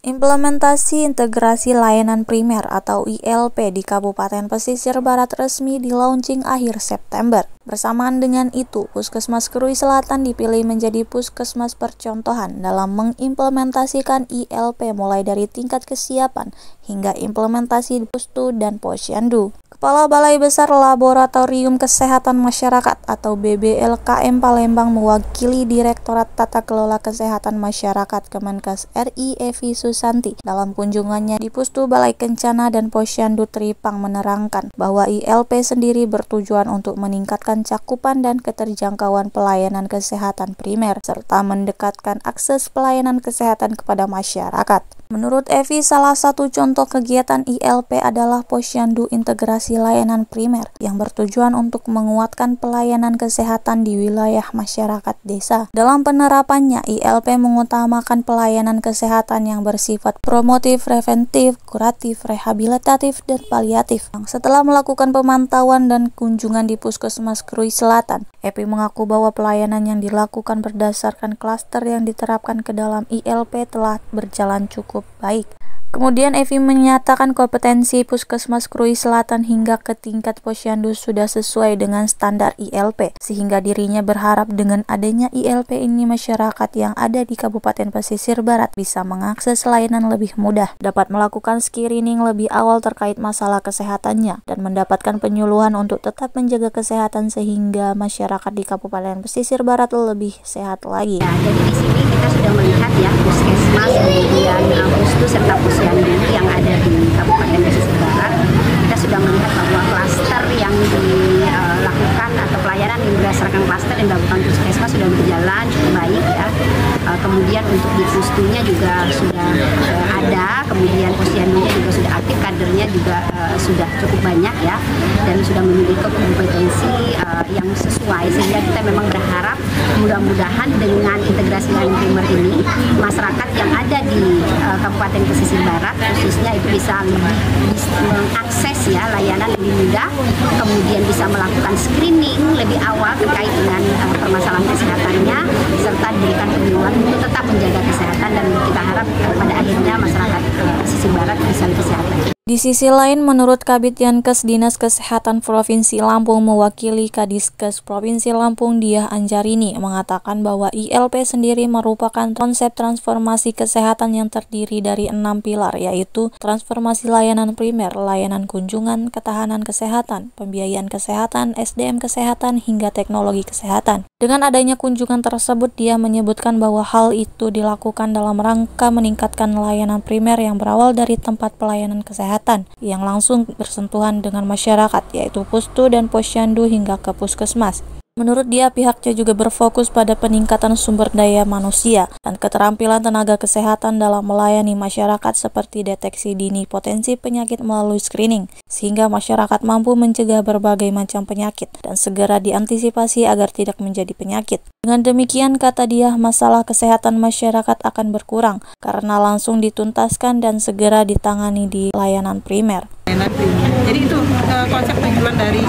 Implementasi Integrasi Layanan Primer atau ILP di Kabupaten Pesisir Barat resmi di-launching akhir September. Bersamaan dengan itu, Puskesmas Krui Selatan dipilih menjadi puskesmas percontohan dalam mengimplementasikan ILP mulai dari tingkat kesiapan hingga implementasi Pustu dan Posyandu. Kepala Balai Besar Laboratorium Kesehatan Masyarakat atau BBLKM Palembang mewakili Direktorat Tata Kelola Kesehatan Masyarakat Kemenkes RI Evi Susanti dalam kunjungannya di Pustu Balai Kencana dan Posyandu Tripang menerangkan bahwa ILP sendiri bertujuan untuk meningkatkan cakupan dan keterjangkauan pelayanan kesehatan primer serta mendekatkan akses pelayanan kesehatan kepada masyarakat. Menurut Evi, salah satu contoh kegiatan ILP adalah Posyandu Integrasi Layanan Primer yang bertujuan untuk menguatkan pelayanan kesehatan di wilayah masyarakat desa. Dalam penerapannya, ILP mengutamakan pelayanan kesehatan yang bersifat promotif, preventif, kuratif, rehabilitatif, dan paliatif. Setelah melakukan pemantauan dan kunjungan di Puskesmas Krui Selatan, Evi mengaku bahwa pelayanan yang dilakukan berdasarkan klaster yang diterapkan ke dalam ILP telah berjalan cukup baik. Kemudian Evi menyatakan kompetensi Puskesmas Krui Selatan hingga ke tingkat Posyandu sudah sesuai dengan standar ILP, sehingga dirinya berharap dengan adanya ILP ini masyarakat yang ada di Kabupaten Pesisir Barat bisa mengakses layanan lebih mudah, dapat melakukan screening lebih awal terkait masalah kesehatannya, dan mendapatkan penyuluhan untuk tetap menjaga kesehatan sehingga masyarakat di Kabupaten Pesisir Barat lebih sehat lagi. Ya, jadi di sini kita sudah melihat ya Puskesmas, kemudian Pustu serta Posyandu yang ada di Kabupaten Pesisir Barat. Kita sudah melihat bahwa klaster yang dilakukan atau pelayanan yang berdasarkan klaster yang dilakukan Puskesmas sudah berjalan cukup baik ya. Kemudian untuk di Pustunya juga sudah ada, kemudian Posyandunya juga sudah aktif, kadernya juga sudah cukup banyak ya, dan sudah memiliki kompetensi yang sesuai, sehingga kita memang berharap mudah-mudahan dengan integrasi layanan primer ini masyarakat yang ada di Kabupaten Pesisir Barat khususnya itu bisa mengakses ya layanan lebih mudah, kemudian bisa melakukan screening lebih awal terkait dengan permasalahan kesehatannya serta diberikan penyuluhan untuk tetap menjaga kesehatan, dan kita harap pada akhirnya masyarakat Pesisir Barat bisa lebih sehat. Di sisi lain, menurut Kabid Yankes Dinas Kesehatan Provinsi Lampung mewakili Kadiskes Provinsi Lampung Diah Anjarini mengatakan bahwa ILP sendiri merupakan konsep transformasi kesehatan yang terdiri dari 6 pilar, yaitu transformasi layanan primer, layanan kunjungan, ketahanan kesehatan, pembiayaan kesehatan, SDM kesehatan, hingga teknologi kesehatan. Dengan adanya kunjungan tersebut, dia menyebutkan bahwa hal itu dilakukan dalam rangka meningkatkan layanan primer yang berawal dari tempat pelayanan kesehatan yang langsung bersentuhan dengan masyarakat, yaitu Pustu dan Posyandu hingga ke Puskesmas. Menurut dia, pihaknya juga berfokus pada peningkatan sumber daya manusia dan keterampilan tenaga kesehatan dalam melayani masyarakat seperti deteksi dini potensi penyakit melalui screening, sehingga masyarakat mampu mencegah berbagai macam penyakit dan segera diantisipasi agar tidak menjadi penyakit. Dengan demikian, kata dia, masalah kesehatan masyarakat akan berkurang karena langsung dituntaskan dan segera ditangani di layanan primer. Jadi itu konsep tujuan dari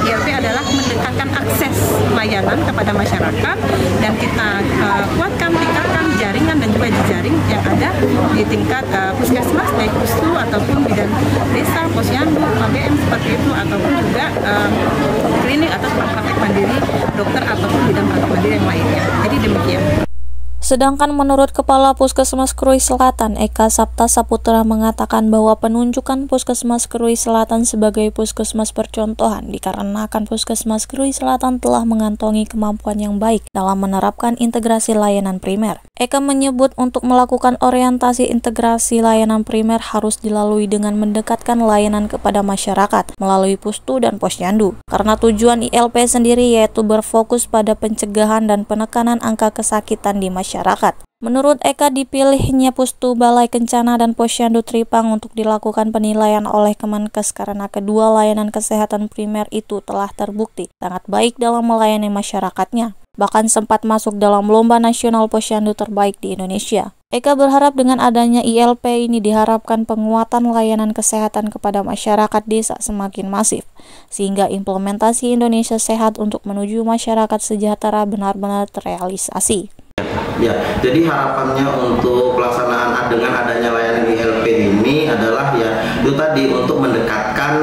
ILP adalah mendekatkan akses layanan kepada masyarakat, dan kita kuatkan, tingkatkan jaringan dan juga jejaring yang ada di tingkat puskesmas, baik Pustu ataupun bidan desa, Posyandu, KBM seperti itu, ataupun juga klinik atau praktek mandiri dokter ataupun bidang praktek mandiri yang lainnya. Jadi demikian. Sedangkan menurut Kepala Puskesmas Krui Selatan, Eka Sapta Saputra mengatakan bahwa penunjukan Puskesmas Krui Selatan sebagai puskesmas percontohan dikarenakan Puskesmas Krui Selatan telah mengantongi kemampuan yang baik dalam menerapkan integrasi layanan primer. Eka menyebut untuk melakukan orientasi integrasi layanan primer harus dilalui dengan mendekatkan layanan kepada masyarakat melalui Pustu dan Posyandu. Karena tujuan ILP sendiri yaitu berfokus pada pencegahan dan penekanan angka kesakitan di masyarakat. Menurut Eka, dipilihnya Pustu Balai Kencana dan Posyandu Tripang untuk dilakukan penilaian oleh Kemenkes karena kedua layanan kesehatan primer itu telah terbukti sangat baik dalam melayani masyarakatnya. Bahkan sempat masuk dalam lomba nasional Posyandu terbaik di Indonesia. Eka berharap dengan adanya ILP ini diharapkan penguatan layanan kesehatan kepada masyarakat desa semakin masif, sehingga implementasi Indonesia Sehat untuk menuju masyarakat sejahtera benar-benar terrealisasi. Ya, jadi harapannya untuk pelaksanaan dengan adanya layanan ILP ini adalah ya itu tadi untuk mendekatkan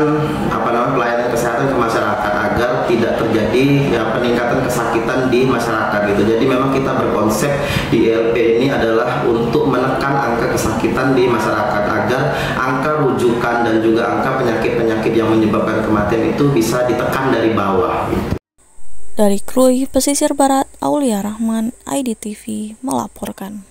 pelayanan kesehatan ke masyarakat agar tidak terjadi ya peningkatan kesakitan di masyarakat gitu. Jadi memang kita berkonsep di ILP ini adalah untuk menekan angka kesakitan di masyarakat agar angka rujukan dan juga angka penyakit-penyakit yang menyebabkan kematian itu bisa ditekan dari bawah. Dari Krui Pesisir Barat, Aulia Rahman, IDTV melaporkan.